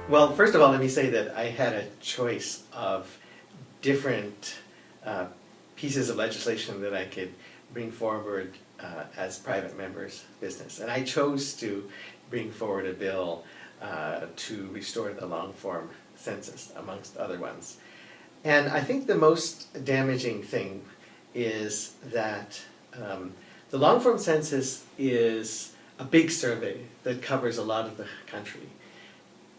Well, first of all, let me say that I had a choice of different pieces of legislation that I could bring forward as private members' business. And I chose to bring forward a bill to restore the long-form census, amongst other ones. And I think the most damaging thing is that the long-form census is a big survey that covers a lot of the country.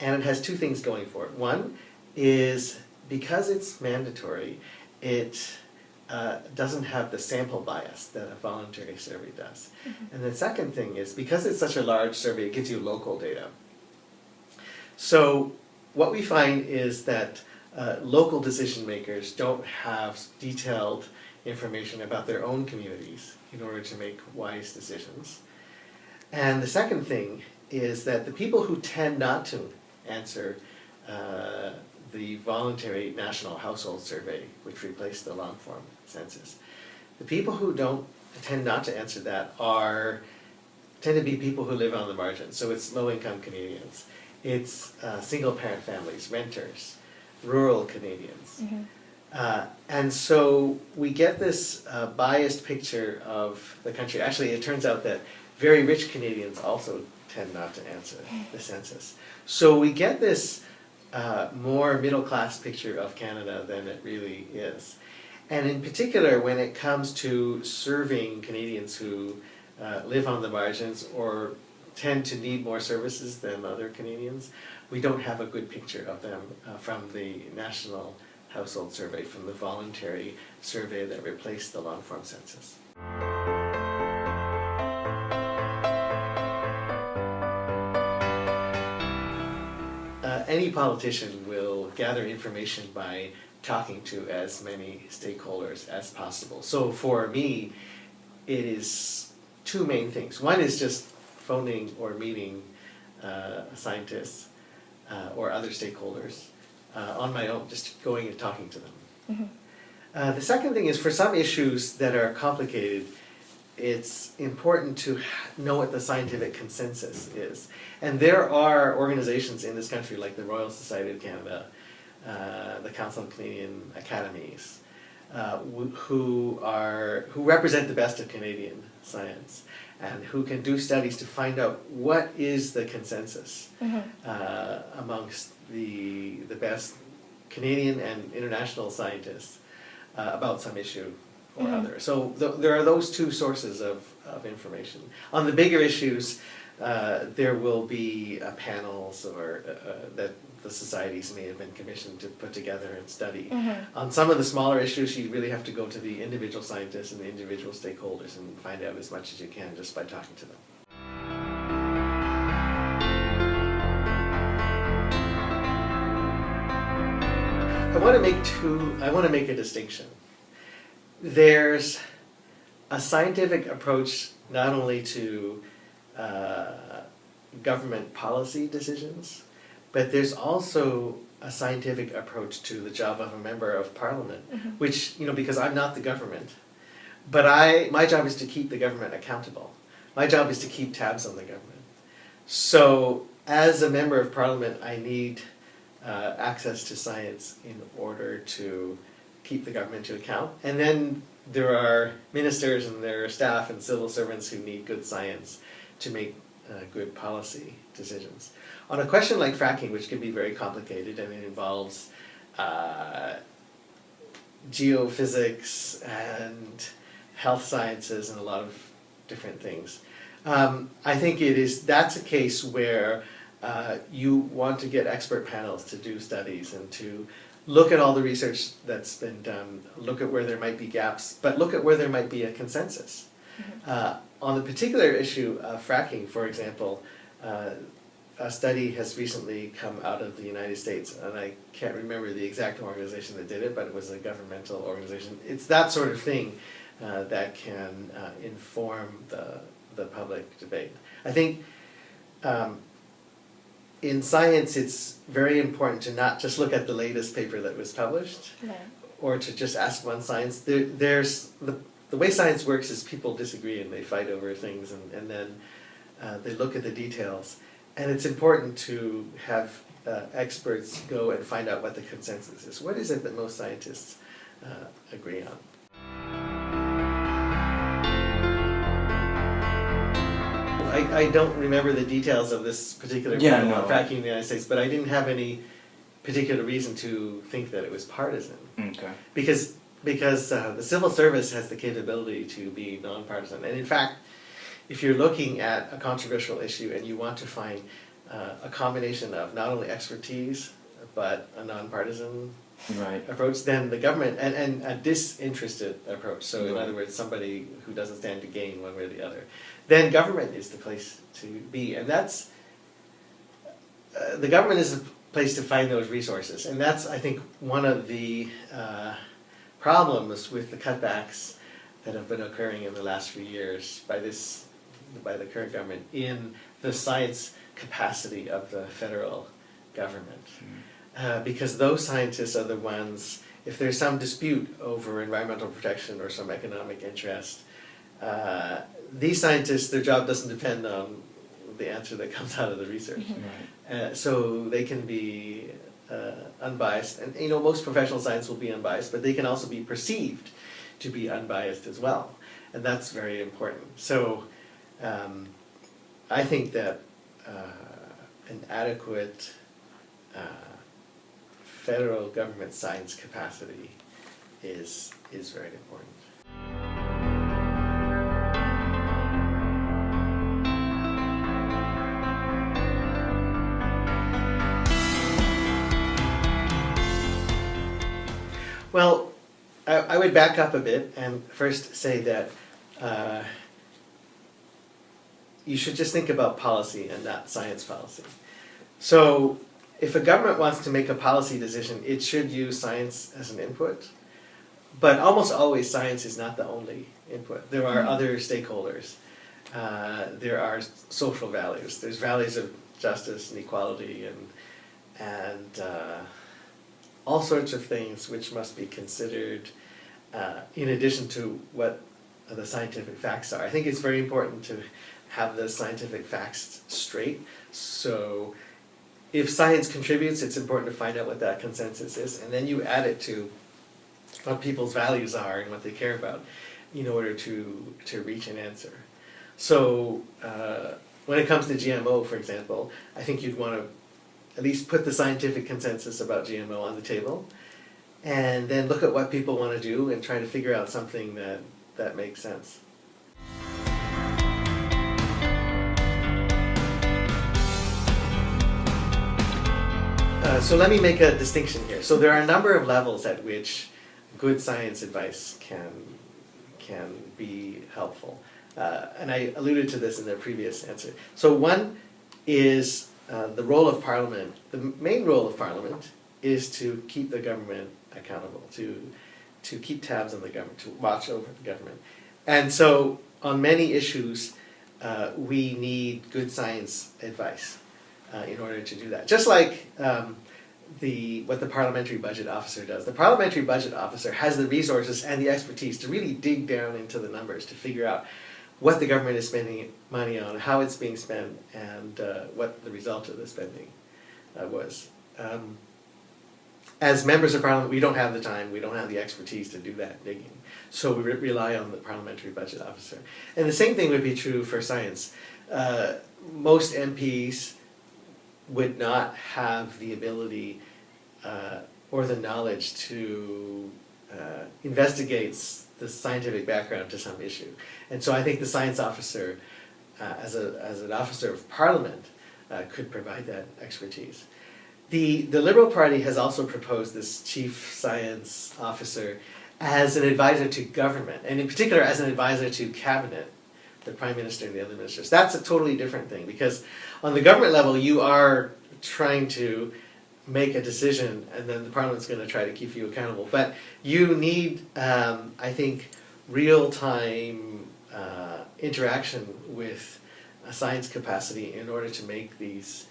And it has two things going for it. One is because it's mandatory, it doesn't have the sample bias that a voluntary survey does. Mm-hmm. And the second thing is because it's such a large survey, it gives you local data. So what we find is that local decision makers don't have detailed information about their own communities in order to make wise decisions. And the second thing is that the people who tend not to answer the voluntary national household survey, which replaced the long-form census, the people who tend not to answer that tend to be people who live on the margins. So it's low-income Canadians, it's single-parent families, renters, rural Canadians. Mm-hmm. And so we get this biased picture of the country. Actually, it turns out that very rich Canadians also tend not to answer the census. So we get this more middle-class picture of Canada than it really is. And in particular, when it comes to serving Canadians who live on the margins or tend to need more services than other Canadians, we don't have a good picture of them from the National Household Survey, from the voluntary survey that replaced the long-form census. Any politician will gather information by talking to as many stakeholders as possible. So for me, it is two main things. One is just phoning or meeting scientists or other stakeholders on my own, just going and talking to them. Mm-hmm. The second thing is for some issues that are complicated, it's important to know what the scientific consensus is. And there are organizations in this country like the Royal Society of Canada, the Council of Canadian Academies, who represent the best of Canadian science and who can do studies to find out what is the consensus mm-hmm. Amongst the best Canadian and international scientists about some issue or mm-hmm. other. So there are those two sources of information. On the bigger issues, there will be panels or that the societies may have been commissioned to put together and study. Mm-hmm. On some of the smaller issues, you really have to go to the individual scientists and the individual stakeholders and find out as much as you can just by talking to them. I want to make a distinction. There's a scientific approach not only to government policy decisions, but there's also a scientific approach to the job of a member of parliament, mm-hmm. which, because I'm not the government, but my job is to keep the government accountable. My job is to keep tabs on the government. So as a member of parliament, I need access to science in order to keep the government to account. And then there are ministers and there are staff and civil servants who need good science to make good policy decisions. On a question like fracking, which can be very complicated and it involves geophysics and health sciences and a lot of different things, I think that's a case where you want to get expert panels to do studies and to look at all the research that's been done, look at where there might be gaps, but look at where there might be a consensus. Mm-hmm. On the particular issue of fracking, for example, a study has recently come out of the United States, and I can't remember the exact organization that did it, but it was a governmental organization. It's that sort of thing that can inform the public debate. I think in science, it's very important to not just look at the latest paper that was published, no. or to just ask one science. There's the way science works is people disagree and they fight over things, and then they look at the details. And it's important to have experts go and find out what the consensus is. What is it that most scientists agree on? I don't remember the details of this particular fracking in the United States, but I didn't have any particular reason to think that it was partisan. Okay. Because the civil service has the capability to be nonpartisan. And in fact, if you're looking at a controversial issue and you want to find a combination of not only expertise, but a nonpartisan approach, then the government, and a disinterested approach, so in other words, somebody who doesn't stand to gain one way or the other, then government is the place to be. And that's, the government is the place to find those resources. And that's, I think, one of the problems with the cutbacks that have been occurring in the last few years by the current government in the science capacity of the federal government. Because those scientists are the ones, if there's some dispute over environmental protection or some economic interest, these scientists, their job doesn't depend on the answer that comes out of the research. So they can be unbiased, and most professional science will be unbiased, but they can also be perceived to be unbiased as well, and that's very important. So I think that an adequate federal government science capacity is very important. Well, I would back up a bit and first say that you should just think about policy and not science policy. So if a government wants to make a policy decision, it should use science as an input. But almost always science is not the only input. There are other stakeholders. There are social values. There's values of justice and equality and all sorts of things which must be considered in addition to what the scientific facts are. I think it's very important to have the scientific facts straight. So if science contributes, it's important to find out what that consensus is, and then you add it to what people's values are and what they care about in order to reach an answer. So when it comes to GMO, for example, I think you'd want to at least put the scientific consensus about GMO on the table, and then look at what people want to do and try to figure out something that makes sense. So let me make a distinction here. So there are a number of levels at which good science advice can be helpful. And I alluded to this in the previous answer. So one is the role of Parliament. The main role of Parliament is to keep the government accountable, to keep tabs on the government, to watch over the government. And so on many issues, we need good science advice in order to do that. Just like what the Parliamentary Budget Officer does. The Parliamentary Budget Officer has the resources and the expertise to really dig down into the numbers to figure out what the government is spending money on, how it's being spent, and what the result of the spending was. As members of Parliament, we don't have the time, we don't have the expertise to do that digging. So we rely on the Parliamentary Budget Officer. And the same thing would be true for science. Most MPs would not have the ability or the knowledge to investigate the scientific background to some issue. And so I think the science officer, as an officer of Parliament, could provide that expertise. The Liberal Party has also proposed this chief science officer as an advisor to government, and in particular as an advisor to cabinet, the Prime Minister and the other ministers. That's a totally different thing, because on the government level you are trying to make a decision and then the Parliament's going to try to keep you accountable. But you need, I think, real-time interaction with a science capacity in order to make these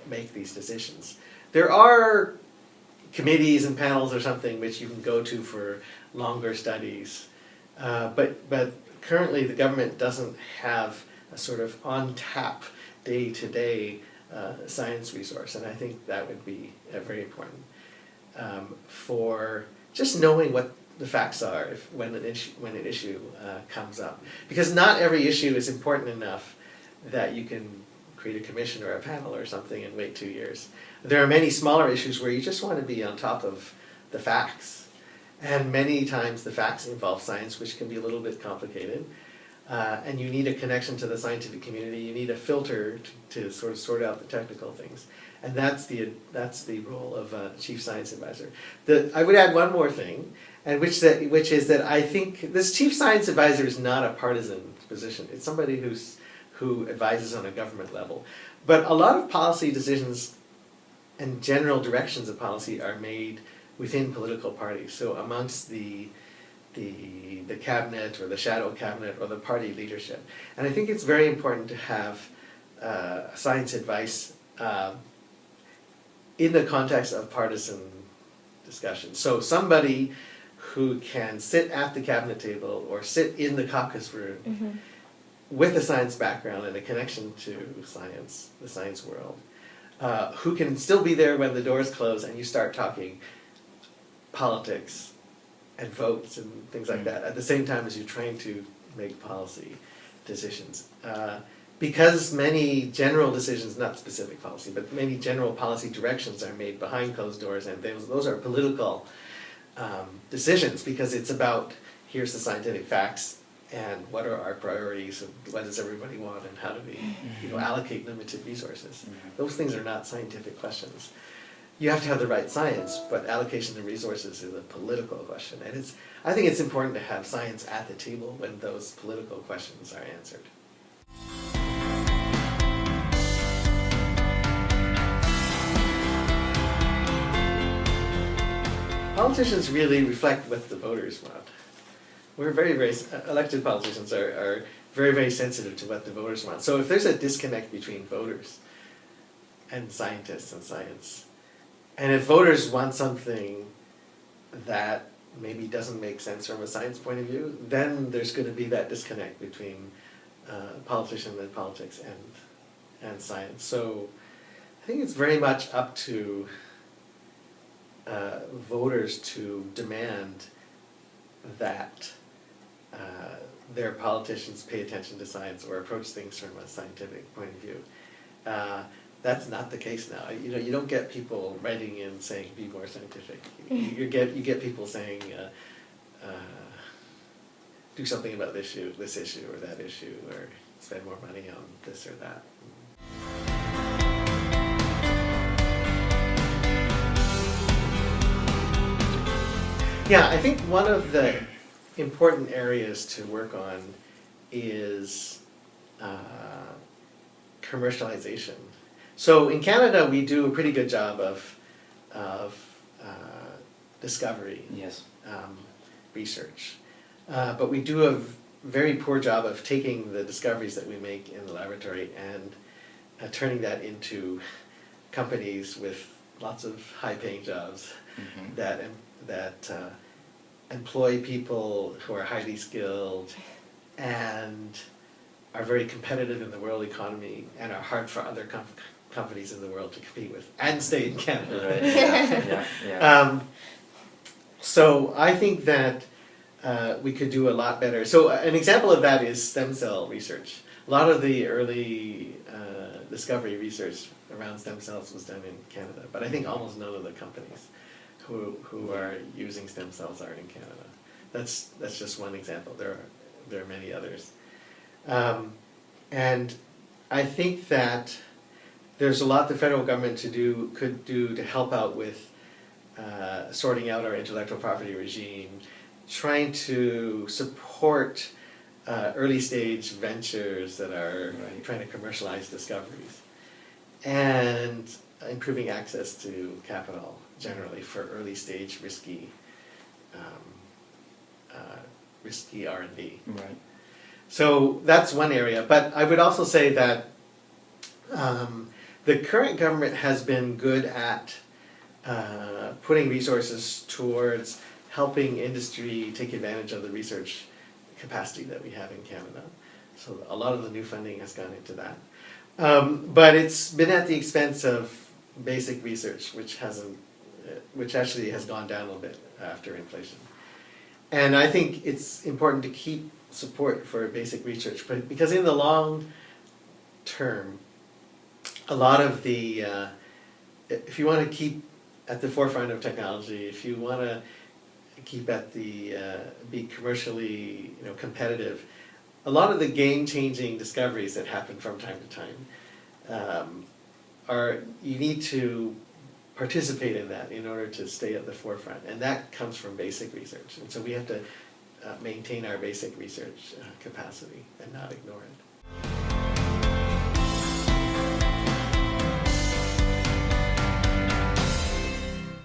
decisions. There are committees and panels or something which you can go to for longer studies, but currently the government doesn't have a sort of on-tap, day-to-day science resource, and I think that would be very important for just knowing what the facts are when an issue comes up. Because not every issue is important enough that you can create a commission or a panel or something and wait 2 years. There are many smaller issues where you just want to be on top of the facts. And many times the facts involve science, which can be a little bit complicated. And you need a connection to the scientific community. You need a filter to sort of sort out the technical things. And that's the role of a chief science advisor. I would add one more thing, and which is that I think this chief science advisor is not a partisan position. It's somebody who advises on a government level. But a lot of policy decisions and general directions of policy are made within political parties. So amongst the cabinet or the shadow cabinet or the party leadership. And I think it's very important to have science advice in the context of partisan discussion. So somebody who can sit at the cabinet table or sit in the caucus room with a science background and a connection to science, the science world, who can still be there when the doors close and you start talking politics and votes and things like that at the same time as you're trying to make policy decisions. Because many general decisions, not specific policy, but many general policy directions are made behind closed doors, and those are political decisions, because it's about, here's the scientific facts, and what are our priorities, and what does everybody want, and how do we allocate limited resources. Those things are not scientific questions. You have to have the right science, but allocation of resources is a political question. And I think it's important to have science at the table when those political questions are answered. Politicians really reflect what the voters want. We're elected politicians are very, very sensitive to what the voters want. So if there's a disconnect between voters and scientists and science, and if voters want something that maybe doesn't make sense from a science point of view, then there's going to be that disconnect between politicians and politics and science. So I think it's very much up to voters to demand that their politicians pay attention to science or approach things from a scientific point of view. That's not the case now. You don't get people writing in saying be more scientific. You get people saying do something about this issue or that issue, or spend more money on this or that. Yeah, I think one of the important areas to work on is commercialization. So in Canada, we do a pretty good job of discovery, research, but we do a very poor job of taking the discoveries that we make in the laboratory and turning that into companies with lots of high-paying jobs that employ people who are highly skilled and are very competitive in the world economy and are hard for other companies in the world to compete with and stay in Canada. Right. So I think that we could do a lot better. So an example of that is stem cell research. A lot of the early discovery research around stem cells was done in Canada, but I think almost none of the companies who are using stem cells are in Canada. That's just one example. There are many others. And I think that there's a lot the federal government could do to help out with sorting out our intellectual property regime, trying to support early stage ventures that are trying to commercialize discoveries, and improving access to capital generally for early stage risky R&D. Right. So that's one area, but I would also say that the current government has been good at putting resources towards helping industry take advantage of the research capacity that we have in Canada. So a lot of the new funding has gone into that. But it's been at the expense of basic research, which actually has gone down a little bit after inflation. And I think it's important to keep support for basic research, but because in the long term, a lot of the, if you want to keep at the forefront of technology, if you want to keep at the, be commercially, competitive, a lot of the game-changing discoveries that happen from time to time you need to participate in that in order to stay at the forefront, and that comes from basic research. And so we have to maintain our basic research capacity and not ignore it.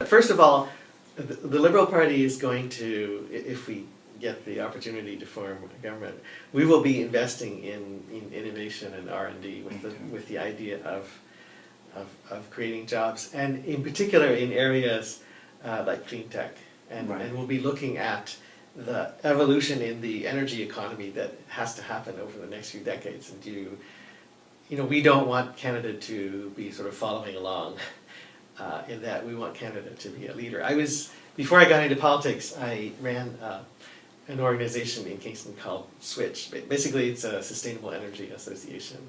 First of all, the Liberal Party is going to, if we get the opportunity to form a government, we will be investing in innovation and R&D with the idea of creating jobs, and in particular in areas like clean tech, and we'll be looking at the evolution in the energy economy that has to happen over the next few decades. And we don't want Canada to be sort of following along in that. We want Canada to be a leader. Before I got into politics, I ran an organization in Kingston called Switch. Basically, it's a sustainable energy association.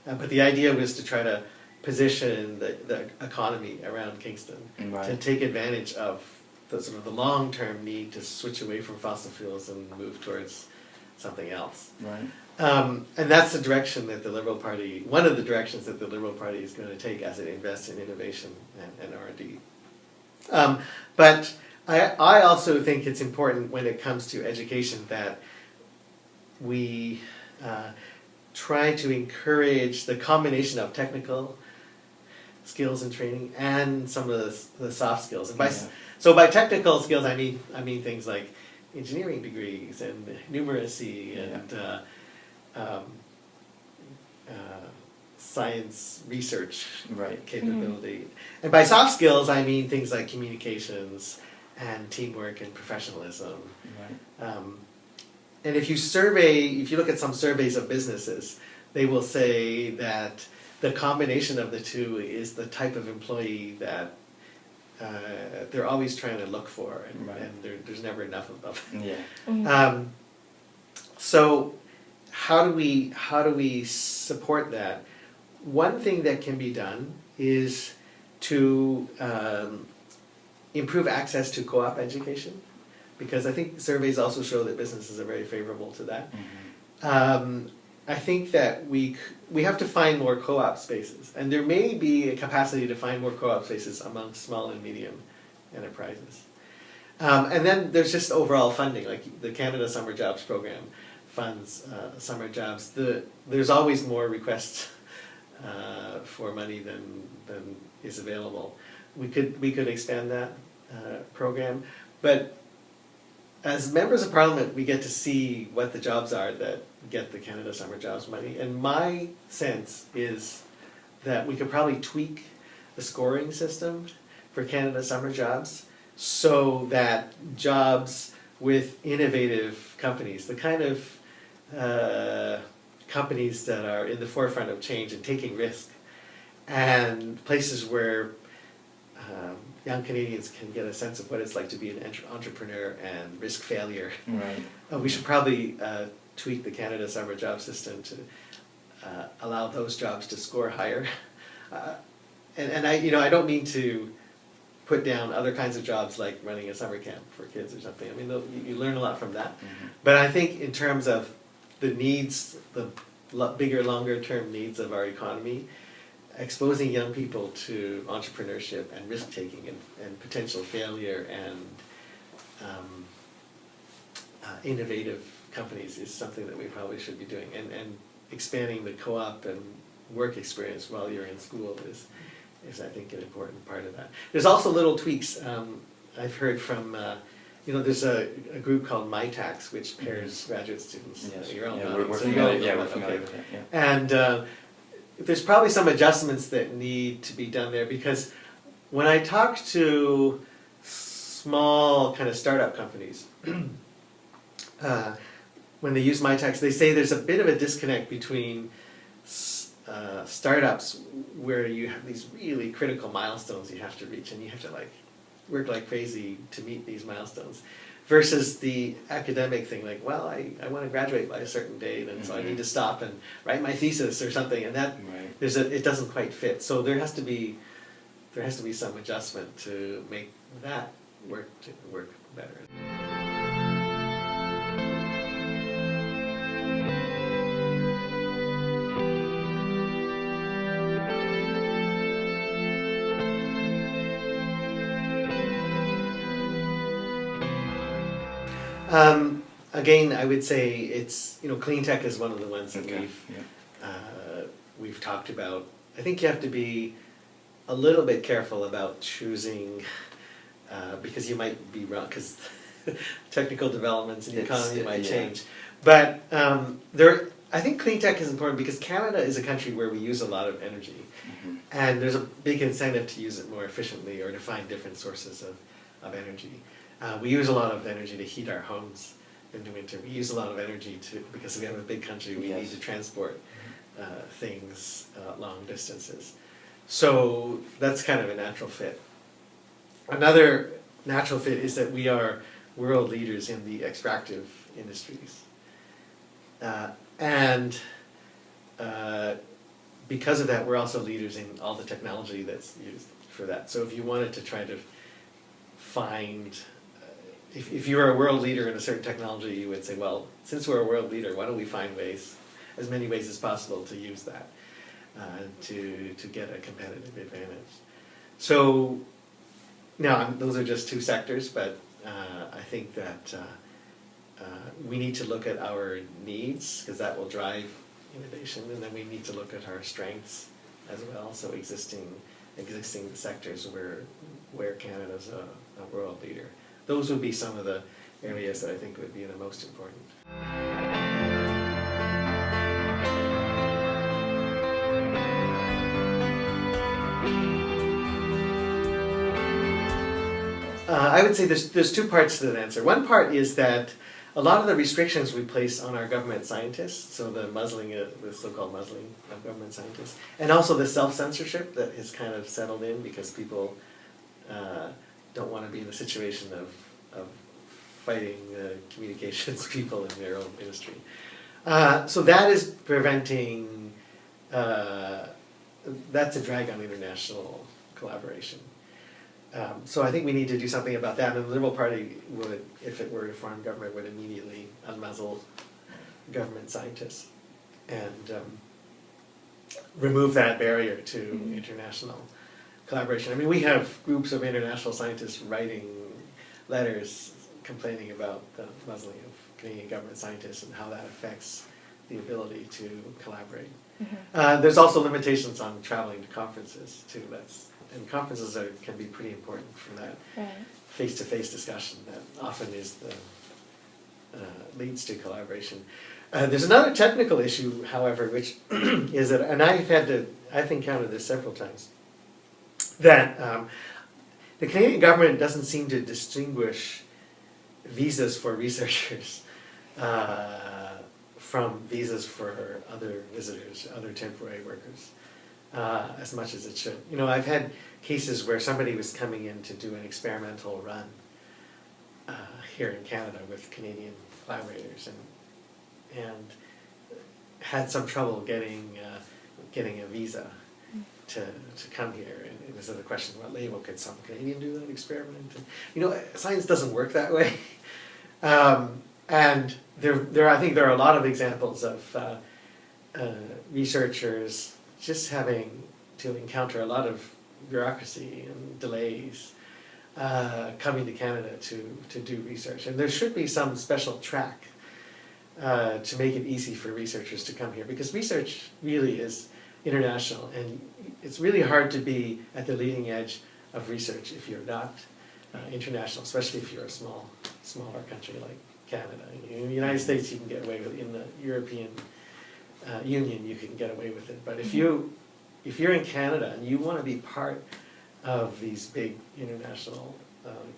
But the idea was to try to position the economy around Kingston to take advantage of the sort of the long-term need to switch away from fossil fuels and move towards something else. Right. And that's the direction that the Liberal Party, one of the directions that the Liberal Party is going to take as it invests in innovation and R&D. But I also think it's important when it comes to education that we try to encourage the combination of technical skills and training and some of the soft skills. And so by technical skills, I mean things like engineering degrees and numeracy and science research capability. And by soft skills, I mean things like communications and teamwork and professionalism. And if you look at some surveys of businesses, they will say that the combination of the two is the type of employee that they're always trying to look for, and there's never enough of them. So how do we support that? One thing that can be done is to improve access to co-op education, because I think surveys also show that businesses are very favorable to that. I think that we have to find more co-op spaces, and there may be a capacity to find more co-op spaces among small and medium enterprises. And then there's just overall funding, like the Canada Summer Jobs Program funds summer jobs. There's always more requests for money than is available. We could expand that program, but as members of Parliament, we get to see what the jobs are that get the Canada Summer Jobs money. And my sense is that we could probably tweak the scoring system for Canada Summer Jobs so that jobs with innovative companies, the kind of companies that are in the forefront of change and taking risk, and places where young Canadians can get a sense of what it's like to be an entrepreneur and risk failure. We should probably tweak the Canada Summer Job System to allow those jobs to score higher. And I don't mean to put down other kinds of jobs like running a summer camp for kids or something. I mean, you learn a lot from that. But I think in terms of the needs, the bigger, longer-term needs of our economy, exposing young people to entrepreneurship and risk-taking and potential failure and innovative companies is something that we probably should be doing. And expanding the co-op and work experience while you're in school is I think an important part of that. There's also little tweaks. I've heard from, there's a group called MyTax, which pairs graduate students. We're familiar with that. And there's probably some adjustments that need to be done there, because when I talk to small kind of startup companies, when they use MyTax, they say there's a bit of a disconnect between startups where you have these really critical milestones you have to reach, and you have to like work like crazy to meet these milestones, versus the academic thing, like, well, I want to graduate by a certain date, and so I need to stop and write my thesis or something, and that it doesn't quite fit. So there has to be some adjustment to make that work better. Again, I would say it's, clean tech is one of the ones that we've talked about. I think you have to be a little bit careful about choosing, because you might be wrong, because technical developments in the economy might change. But I think clean tech is important because Canada is a country where we use a lot of energy, and there's a big incentive to use it more efficiently or to find different sources of energy. We use a lot of energy to heat our homes in the winter. We use a lot of energy because we have a big country, we need to transport things long distances. So that's kind of a natural fit. Another natural fit is that we are world leaders in the extractive industries. And because of that, we're also leaders in all the technology that's used for that. So if you wanted to try to find, if you were a world leader in a certain technology, you would say, well, since we're a world leader, why don't we find ways, as many ways as possible, to use that to get a competitive advantage. So now those are just two sectors, but I think that we need to look at our needs, because that will drive innovation, and then we need to look at our strengths as well. So existing sectors where Canada's a world leader. Those would be some of the areas that I think would be the most important. I would say there's two parts to that answer. One part is that a lot of the restrictions we place on our government scientists, so the so-called muzzling of government scientists, and also the self-censorship that has kind of settled in because people don't want to be in the situation of fighting communications people in their own industry. So that is preventing, that's a drag on international collaboration. So I think we need to do something about that, and the Liberal Party would, if it were to form government, would immediately unmuzzle government scientists and remove that barrier to international collaboration. I mean, we have groups of international scientists writing letters complaining about the muzzling of Canadian government scientists and how that affects the ability to collaborate. There's also limitations on traveling to conferences too. And conferences can be pretty important for that face-to-face discussion that often is leads to collaboration. There's another technical issue, however, which is that, and I've encountered this several times, that the Canadian government doesn't seem to distinguish visas for researchers from visas for other visitors, other temporary workers, as much as it should. I've had cases where somebody was coming in to do an experimental run here in Canada with Canadian collaborators and had some trouble getting a visa to come here. And it was a question, what label could some Canadian do that experiment? And, science doesn't work that way. And I think there are a lot of examples of researchers just having to encounter a lot of bureaucracy and delays coming to Canada to do research. And there should be some special track to make it easy for researchers to come here, because research really is international, and it's really hard to be at the leading edge of research if you're not international, especially if you're a smaller country like Canada. In the United States you can get away with it, in the European Union you can get away with it, but if you're in Canada and you want to be part of these big international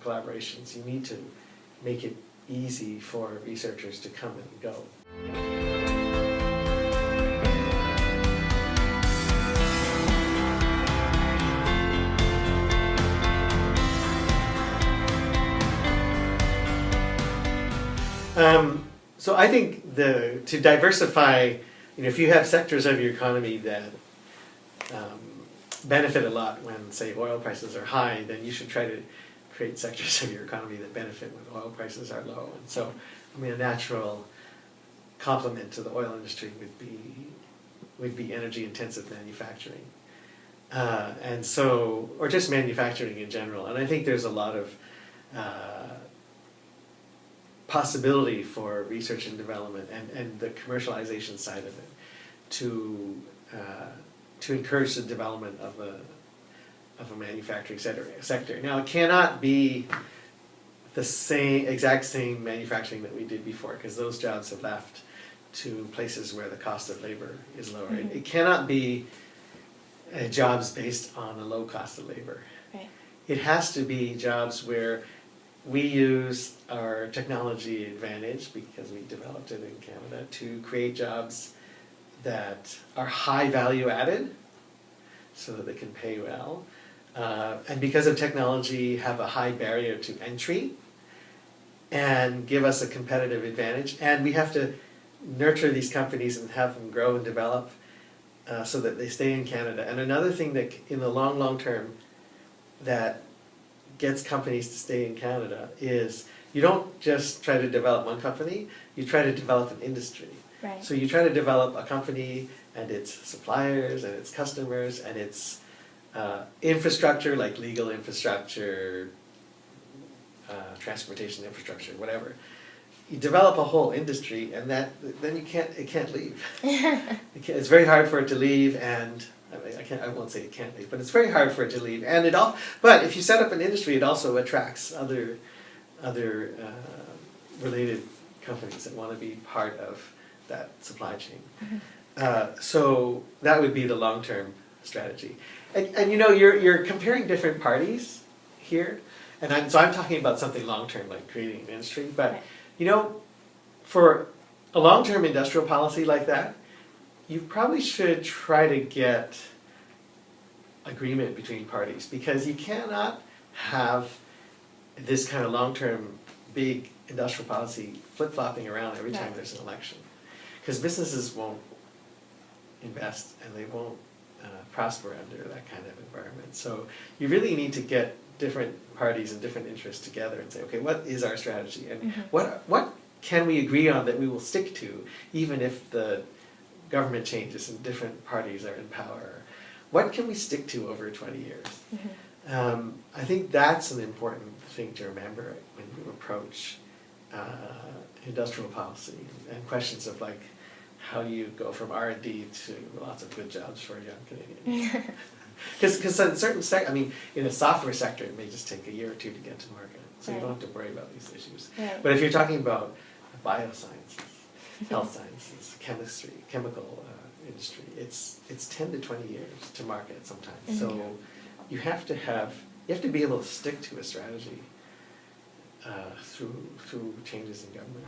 collaborations, you need to make it easy for researchers to come and go. So I think to diversify, if you have sectors of your economy that benefit a lot when, say, oil prices are high, then you should try to create sectors of your economy that benefit when oil prices are low. And so, a natural complement to the oil industry would be energy-intensive manufacturing. And so, or just manufacturing in general. And I think there's a lot of possibility for research and development and the commercialization side of it to encourage the development of a manufacturing sector. Now, it cannot be the exact same manufacturing that we did before, because those jobs have left to places where the cost of labor is lower. It cannot be jobs based on a low cost of labor. Right. It has to be jobs where we use our technology advantage, because we developed it in Canada, to create jobs that are high value added so that they can pay well. And because of technology, have a high barrier to entry and give us a competitive advantage. And we have to nurture these companies and have them grow and develop so that they stay in Canada. And another thing that in the long term that gets companies to stay in Canada is you don't just try to develop one company, you try to develop an industry. Right. So you try to develop a company and its suppliers and its customers and its infrastructure, like legal infrastructure, transportation infrastructure, whatever. You develop a whole industry, and then it can't leave. It's very hard for it to leave, and I won't say it can't leave, but it's very hard for it to leave. And but if you set up an industry, it also attracts other related companies that want to be part of that supply chain. So that would be the long-term strategy. And you're comparing different parties here, and I'm talking about something long-term, like creating an industry. But for a long-term industrial policy like that, you probably should try to get agreement between parties, because you cannot have this kind of long-term big industrial policy flip-flopping around every time there's an election, because businesses won't invest and they won't prosper under that kind of environment. So you really need to get different parties and different interests together and say, okay, what is our strategy, and what can we agree on that we will stick to, even if the government changes and different parties are in power? What can we stick to over 20 years? I think that's an important thing to remember when you approach industrial policy and questions of, like, how do you go from R&D to lots of good jobs for a young Canadian? Because in certain in a software sector, it may just take a year or two to get to market, so you don't have to worry about these issues. But if you're talking about biosciences, health sciences, chemistry, chemical industry, it's 10 to 20 years to market sometimes. So you have to be able to stick to a strategy through changes in government.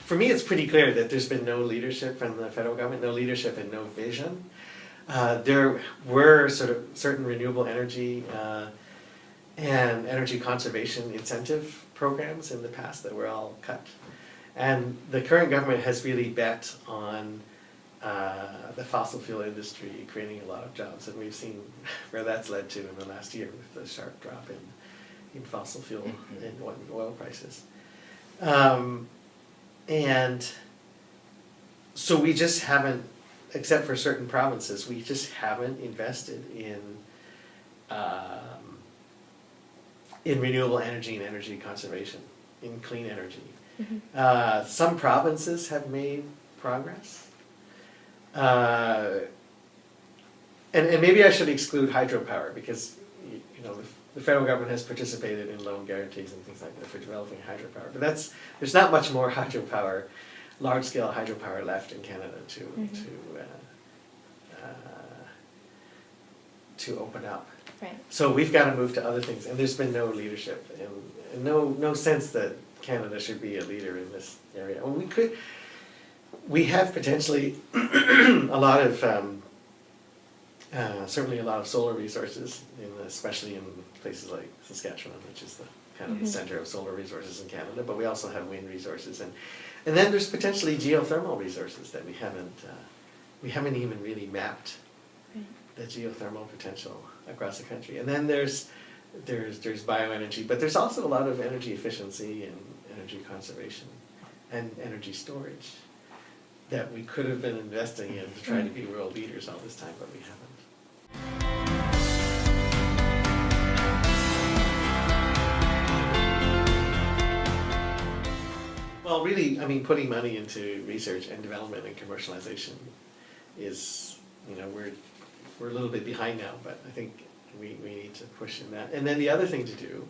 For me, it's pretty clear that there's been no leadership from the federal government, no leadership and no vision. There were sort of certain renewable energy and energy conservation incentive programs in the past that were all cut. And the current government has really bet on the fossil fuel industry creating a lot of jobs, and we've seen where that's led to in the last year with the sharp drop in fossil fuel and oil prices. And so we just haven't, except for certain provinces, we just haven't invested in renewable energy and energy conservation, in clean energy. Some provinces have made progress. And maybe I should exclude hydropower, because the federal government has participated in loan guarantees and things like that for developing hydropower. But there's not much more hydropower, large-scale hydropower left in Canada to open up. Right. So we've got to move to other things, and there's been no leadership and no sense that Canada should be a leader in this area. Well, we have potentially a lot of, certainly a lot of solar resources, especially in places like Saskatchewan, which is the kind of the center of solar resources in Canada, but we also have wind resources, and then there's potentially geothermal resources that we haven't even really mapped the geothermal potential across the country. And then there's bioenergy, but there's also a lot of energy efficiency and energy conservation and energy storage that we could have been investing in to try to be world leaders all this time, but we haven't. Well, really, I mean, putting money into research and development and commercialization is, we're a little bit behind now, but I think we need to push in that. And then the other thing to do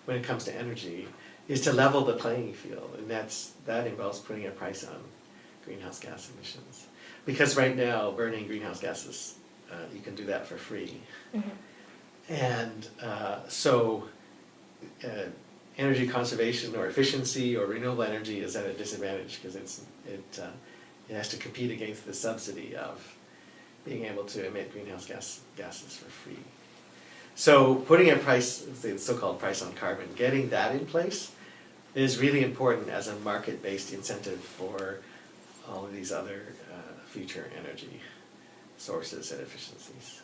when it comes to energy is to level the playing field, and that involves putting a price on greenhouse gas emissions. Because right now, burning greenhouse gases, you can do that for free. And so energy conservation or efficiency or renewable energy is at a disadvantage because it has to compete against the subsidy of being able to emit greenhouse gases for free. So putting a price, the so-called price on carbon, getting that in place is really important as a market-based incentive for all of these other future energy sources and efficiencies.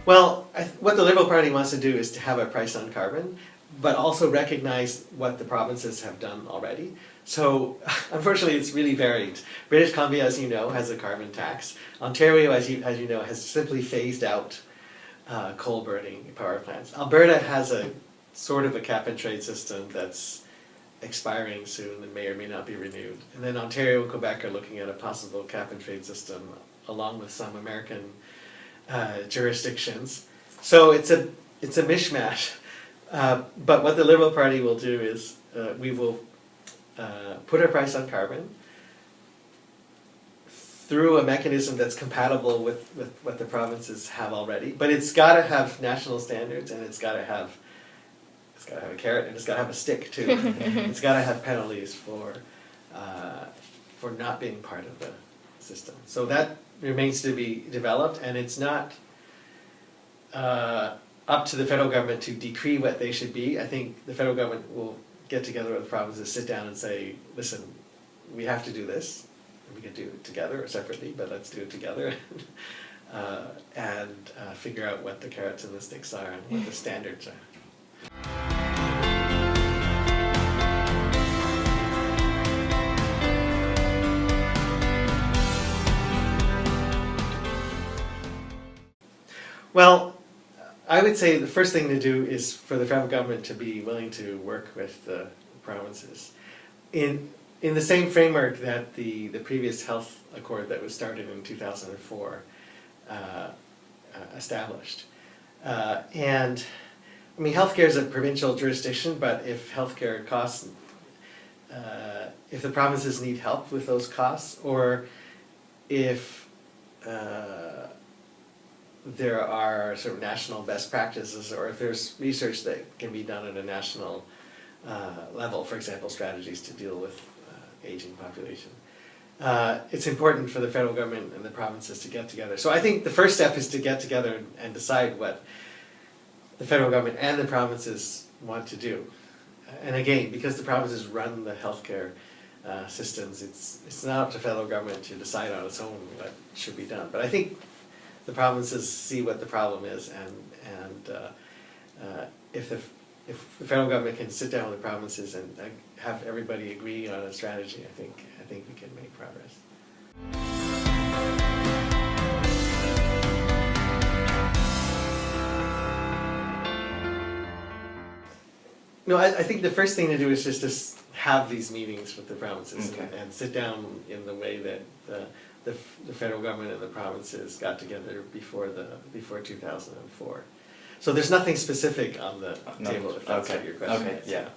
Well, what the Liberal Party wants to do is to have a price on carbon, but also recognize what the provinces have done already. So, unfortunately, it's really varied. British Columbia, as you know, has a carbon tax. Ontario, as you know, has simply phased out coal-burning power plants. Alberta has a sort of a cap-and-trade system that's expiring soon and may or may not be renewed. And then Ontario and Quebec are looking at a possible cap-and-trade system, along with some American jurisdictions. So it's a mishmash. But what the Liberal Party will do is we will put a price on carbon through a mechanism that's compatible with what the provinces have already. But it's got to have national standards, and it's got to have a carrot, and it's got to have a stick too. It's got to have penalties for not being part of the system. So that remains to be developed, and it's not up to the federal government to decree what they should be. I think the federal government will get together with the provinces, sit down and say, listen, we have to do this. We can do it together or separately, but let's do it together. And figure out what the carrots and the sticks are and what the standards are. Well, I would say the first thing to do is for the federal government to be willing to work with the provinces in the same framework that the previous health accord that was started in 2004 established. And I mean, healthcare is a provincial jurisdiction, but if healthcare costs, if the provinces need help with those costs, or if there are sort of national best practices, or if there's research that can be done at a national level, for example, strategies to deal with aging population. It's important for the federal government and the provinces to get together. So I think the first step is to get together and decide what the federal government and the provinces want to do. And again, because the provinces run the healthcare systems, it's not up to federal government to decide on its own what should be done. But I think the provinces see what the problem is, and if the federal government can sit down with the provinces and have everybody agree on a strategy, I think we can make progress. No, I think the first thing to do is just to have these meetings with the provinces, okay, and sit down in the way that the federal government and the provinces got together before 2004. So there's nothing specific on the table, if that's what your question is. Yeah.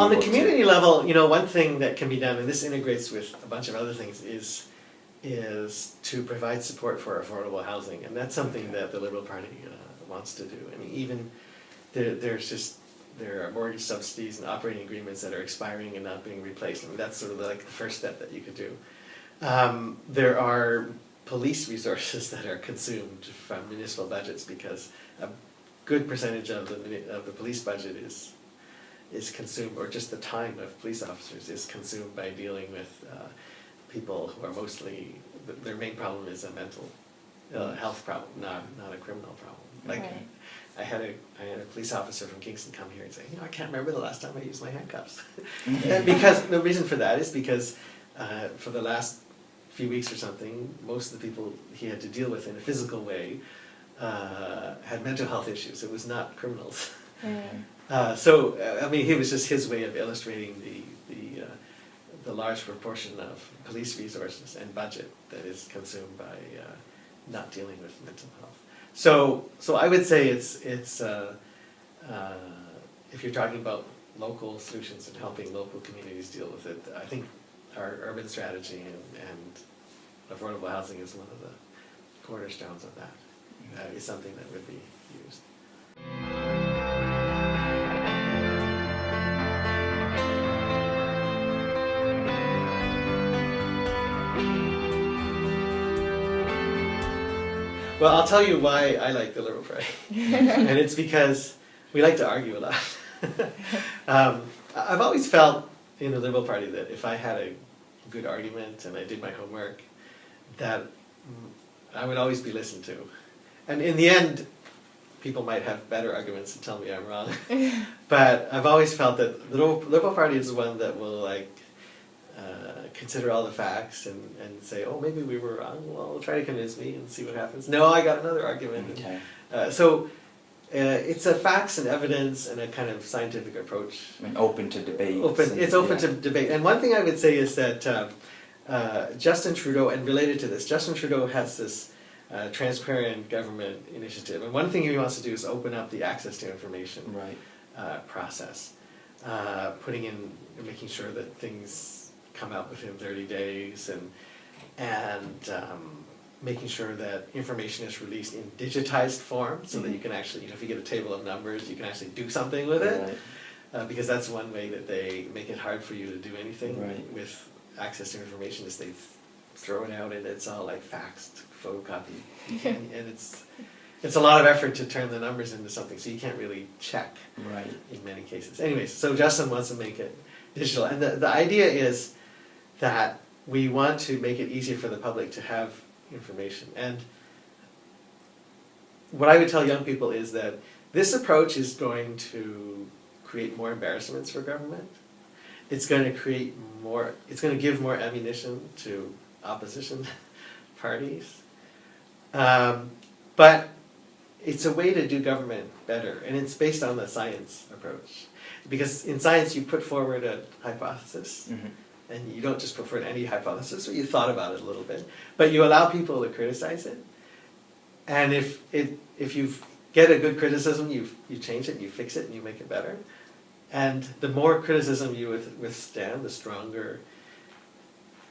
On the able to- community level, you know, one thing that can be done, and this integrates with a bunch of other things, is to provide support for affordable housing, and that's something that the Liberal Party wants to do. I mean, even there are mortgage subsidies and operating agreements that are expiring and not being replaced. I mean, that's sort of like the first step that you could do. There are police resources that are consumed from municipal budgets because a good percentage of the police budget is consumed, or just the time of police officers is consumed by dealing with people who are mostly, their main problem is a mental health problem, not a criminal problem. Like, Right. I had a police officer from Kingston come here and say, you know, I can't remember the last time I used my handcuffs. And because the reason for that is because for the last few weeks or something, most of the people he had to deal with in a physical way had mental health issues. It was not criminals. So I mean, it was just his way of illustrating the large proportion of police resources and budget that is consumed by not dealing with mental health. So I would say it's if you're talking about local solutions and helping local communities deal with it, I think our urban strategy and affordable housing is one of the cornerstones of that. Is something that would be used. Well, I'll tell you why I like the Liberal Party. And it's because we like to argue a lot. I've always felt in the Liberal Party that if I had a good argument and I did my homework, that I would always be listened to. And in the end, people might have better arguments and tell me I'm wrong. But I've always felt that the Liberal Party is the one that will consider all the facts and say, oh, maybe we were wrong. Well, try to convince me and see what happens. No, I got another argument. Okay. So it's a facts and evidence and a kind of scientific approach. I mean, open to debate. It's open to debate. And one thing I would say is that Justin Trudeau, and related to this, Justin Trudeau has this transparent government initiative. And one thing he wants to do is open up the access to information process, making sure that things come out within 30 days and making sure that information is released in digitized form so that you can actually, if you get a table of numbers, you can actually do something with it. Because that's one way that they make it hard for you to do anything with access to information, is they throw it out and it's all like faxed, photocopied. And it's a lot of effort to turn the numbers into something, so you can't really check in many cases. Anyways, so Justin wants to make it digital. And the idea is that we want to make it easier for the public to have information. And what I would tell young people is that this approach is going to create more embarrassments for government. It's going to give more ammunition to opposition parties. But it's a way to do government better, and it's based on the science approach. Because in science you put forward a hypothesis, and you don't just put forward any hypothesis, but you thought about it a little bit, but you allow people to criticize it. And if you get a good criticism, you change it, you fix it, and you make it better. And the more criticism you withstand, the stronger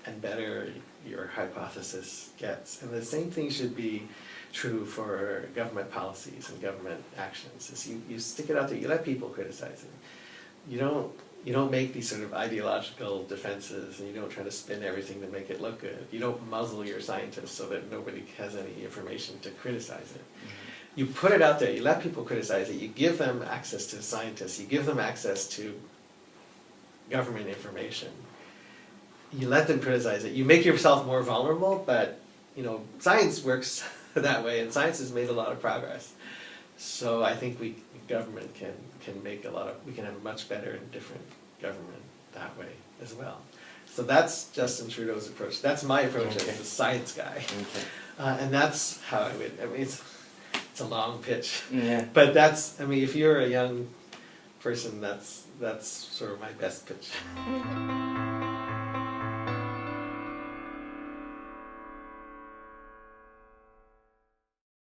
and better your hypothesis gets. And the same thing should be true for government policies and government actions. Is you stick it out there, you let people criticize it. You don't make these sort of ideological defenses, and you don't try to spin everything to make it look good. You don't muzzle your scientists so that nobody has any information to criticize it. You put it out there, you let people criticize it, you give them access to scientists, you give them access to government information. You let them criticize it. You make yourself more vulnerable, but science works that way, and science has made a lot of progress. So I think government can make we can have a much better and different government that way as well. So that's Justin Trudeau's approach. That's my approach as a science guy. And that's how I would, it's a long pitch. But if you're a young person, that's sort of my best pitch.